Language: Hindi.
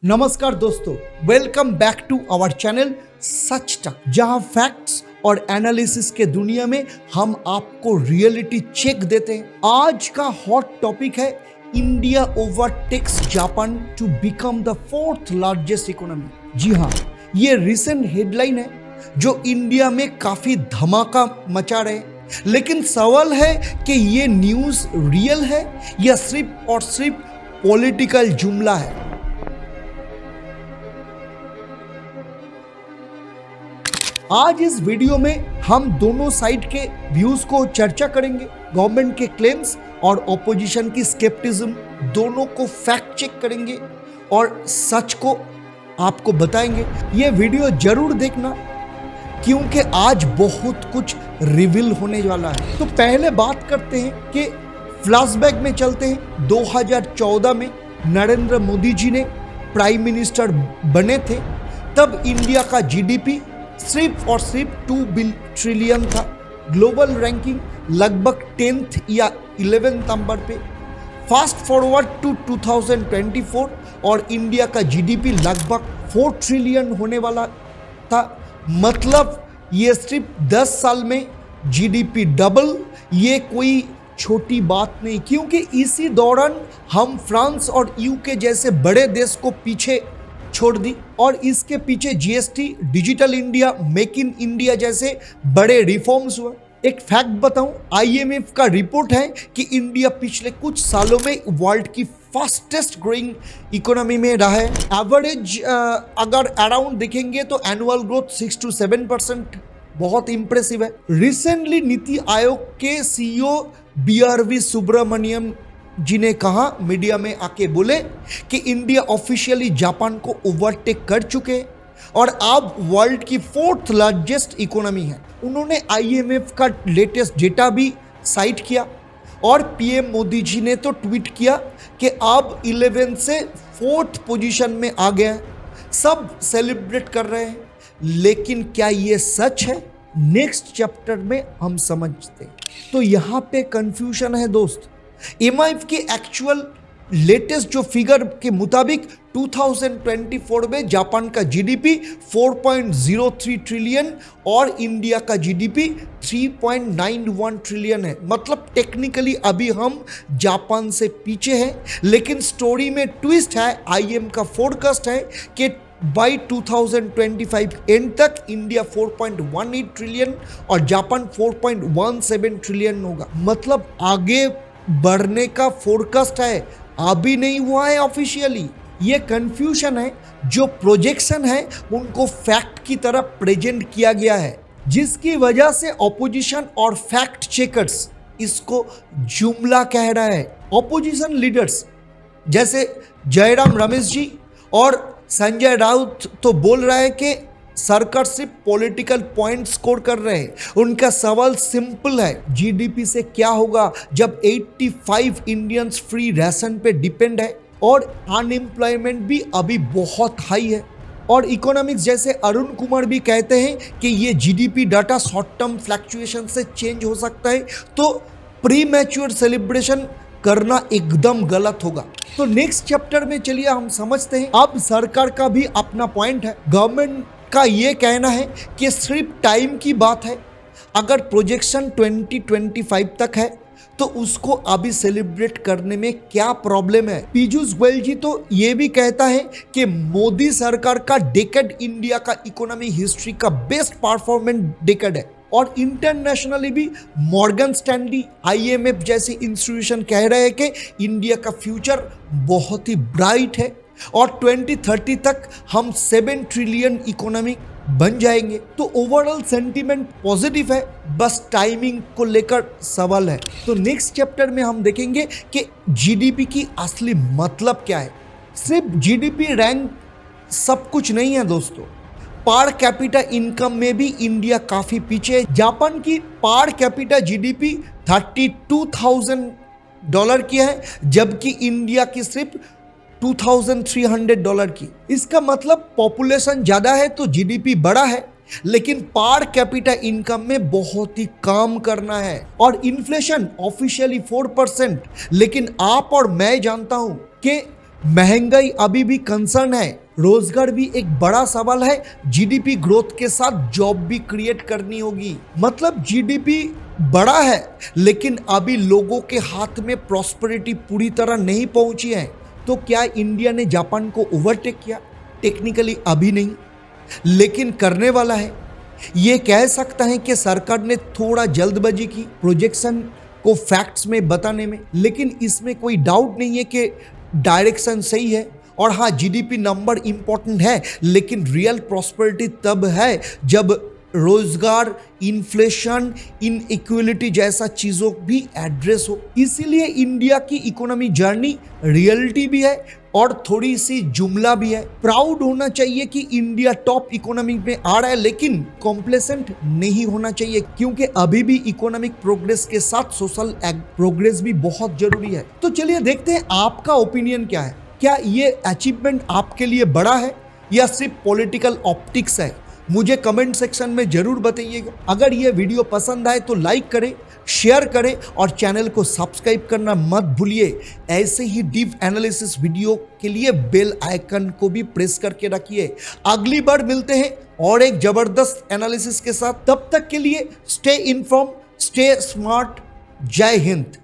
नमस्कार दोस्तों, welcome back to our channel Sach Tak, जहां फैक्ट्स और एनालिसिस के दुनिया में हम आपको रियलिटी चेक देते हैं। आज का हॉट टॉपिक है India overtakes Japan to become the fourth largest economy. जी हाँ, ये रिसेंट हेडलाइन है जो इंडिया में काफी धमाका मचा रहे। लेकिन सवाल है कि ये न्यूज रियल है या सिर्फ और सिर्फ पॉलिटिकल जुमला है। आज इस वीडियो में हम दोनों साइड के व्यूज को चर्चा करेंगे, गवर्नमेंट के क्लेम्स और ऑपोजिशन की स्केप्टिज्म, दोनों को फैक्ट चेक करेंगे और सच को आपको बताएंगे। ये वीडियो जरूर देखना क्योंकि आज बहुत कुछ रिवील होने वाला है। तो पहले बात करते हैं कि फ्लैशबैक में चलते हैं। 2014 में नरेंद्र मोदी जी ने प्राइम मिनिस्टर बने थे, तब इंडिया का जीडीपी सिर्फ और सिर्फ 2 ट्रिलियन था। ग्लोबल रैंकिंग लगभग 10th या 11th नंबर पे। फास्ट फॉरवर्ड टू 2024 और इंडिया का जीडीपी लगभग 4 ट्रिलियन होने वाला था। मतलब ये सिर्फ 10 साल में जीडीपी डबल, ये कोई छोटी बात नहीं, क्योंकि इसी दौरान हम फ्रांस और यूके जैसे बड़े देश को पीछे छोड़ दी और इसके पीछे GST, digital India, make in India जैसे बड़े रिफॉर्म्स हुए। एक फैक्ट बताऊं, आईएमएफ का रिपोर्ट है कि इंडिया पिछले कुछ सालों में वर्ल्ड की फास्टेस्ट ग्रोइंग इकोनॉमी में रहा है। एवरेज अगर अराउंड देखेंगे तो एनुअल ग्रोथ 6 to 7% बहुत इंप्रेसिव है। रिसेंटली नीति आयोग के सीईओ बीआरवी सुब्रमण्यम जी ने कहा, मीडिया में आके बोले कि इंडिया ऑफिशियली जापान को ओवरटेक कर चुके और अब वर्ल्ड की 4th लार्जेस्ट इकोनॉमी है। उन्होंने आईएमएफ का लेटेस्ट डेटा भी साइट किया और पीएम मोदी जी ने तो ट्वीट किया कि अब 11 से 4th पोजीशन में आ गया। सब सेलिब्रेट कर रहे हैं, लेकिन क्या ये सच है? नेक्स्ट चैप्टर में हम समझते हैं। तो यहाँ पे कंफ्यूजन है दोस्त। एमआईएफ की एक्चुअल लेटेस्ट जो फिगर के मुताबिक 2024 में जापान का जीडीपी 4.03 ट्रिलियन और इंडिया का जीडीपी 3.91 ट्रिलियन है। मतलब टेक्निकली अभी हम जापान से पीछे हैं, लेकिन स्टोरी में ट्विस्ट है। आईएम का फोरकास्ट है कि बाई 2025 एंड तक इंडिया 4.18 ट्रिलियन और जापान 4.17 ट्रिलियन होगा। मतलब आगे बढ़ने का फोरकास्ट है, अभी नहीं हुआ है ऑफिशियली। ये कंफ्यूजन है, जो प्रोजेक्शन है उनको फैक्ट की तरह प्रेजेंट किया गया है, जिसकी वजह से ऑपोजिशन और फैक्ट चेकर्स इसको जुमला कह रहा है। ऑपोजिशन लीडर्स जैसे जयराम रमेश जी और संजय राउत तो बोल रहा है कि सरकार सिर्फ पॉलिटिकल पॉइंट स्कोर कर रहे हैं। उनका सवाल सिंपल है, जीडीपी से क्या होगा जब 85 इंडियंस फ्री राशन पे डिपेंड है और अनएम्प्लॉयमेंट भी अभी बहुत हाई है। और इकोनॉमिक्स जैसे अरुण कुमार भी कहते हैं कि ये GDP data short term fluctuation से चेंज हो सकता है, तो प्री मैच्योर सेलिब्रेशन करना एकदम गलत होगा। तो नेक्स्ट चैप्टर में चलिए हम समझते हैं। अब सरकार का भी अपना पॉइंट है। गवर्नमेंट का ये कहना है कि सिर्फ टाइम की बात है। अगर प्रोजेक्शन 2025 तक है तो उसको अभी सेलिब्रेट करने में क्या प्रॉब्लम है। पीयूष गोयल जी तो ये भी कहता है कि मोदी सरकार का डेकेड इंडिया का इकोनॉमी हिस्ट्री का बेस्ट परफॉर्मेंस डेकेड है। और इंटरनेशनली भी मॉर्गन स्टैनली, आईएमएफ जैसी इंस्टीट्यूशन कह रहे हैं कि इंडिया का फ्यूचर बहुत ही ब्राइट है और 2030 तक हम 7 ट्रिलियन इकोनॉमी बन जाएंगे। तो ओवरऑल सेंटीमेंट पॉजिटिव है, बस टाइमिंग को लेकर सवाल है। तो नेक्स्ट चैप्टर में हम देखेंगे कि जीडीपी की असली मतलब क्या है। सिर्फ जीडीपी रैंक सब कुछ नहीं है दोस्तों। पर कैपिटा इनकम में भी इंडिया काफी पीछे है। जापान की पर कैपिटा जीडीपी $32,000 की है, जबकि इंडिया की सिर्फ $2,300 की। इसका मतलब पॉपुलेशन ज़्यादा है तो जीडीपी बड़ा है, लेकिन पर कैपिटा इनकम में बहुत ही काम करना है। और इन्फ्लेशन ऑफिशियली 4%, लेकिन आप और मैं जानता हूं कि महंगाई अभी भी कंसर्न है, रोजगार भी एक बड़ा सवाल है, जीडीपी ग्रोथ के साथ जॉब भी क्रिएट करनी होगी। मतलब जीडीपी बड़ा है लेकिन अभी लोगों के हाथ में प्रॉस्पेरिटी पूरी तरह नहीं पहुंची है। तो क्या इंडिया ने जापान को ओवरटेक किया? टेक्निकली अभी नहीं, लेकिन करने वाला है। ये कह सकता है कि सरकार ने थोड़ा जल्दबाजी की प्रोजेक्शन को फैक्ट्स में बताने में, लेकिन इसमें कोई डाउट नहीं है कि डायरेक्शन सही है। और हाँ, जीडीपी नंबर इंपॉर्टेंट है, लेकिन रियल प्रॉस्पेरिटी तब है जब रोजगार, इन्फ्लेशन, इनइक्वालिटी जैसा चीजों भी एड्रेस हो। इसीलिए इंडिया की इकोनॉमी जर्नी रियलिटी भी है और थोड़ी सी जुमला भी है। प्राउड होना चाहिए कि इंडिया टॉप इकोनॉमी में आ रहा है, लेकिन कॉम्प्लेसेंट नहीं होना चाहिए, क्योंकि अभी भी इकोनॉमिक प्रोग्रेस के साथ सोशल प्रोग्रेस भी बहुत जरूरी है। तो चलिए देखते हैं आपका ओपिनियन क्या है। क्या ये अचीवमेंट आपके लिए बड़ा है या सिर्फ पॉलिटिकल ऑप्टिक्स है? मुझे कमेंट सेक्शन में जरूर बताइएगा। अगर ये वीडियो पसंद आए तो लाइक करें, शेयर करें और चैनल को सब्सक्राइब करना मत भूलिए। ऐसे ही डीप एनालिसिस वीडियो के लिए बेल आइकन को भी प्रेस करके रखिए। अगली बार मिलते हैं और एक जबरदस्त एनालिसिस के साथ। तब तक के लिए स्टे इन्फॉर्म, स्टे स्मार्ट। जय हिंद।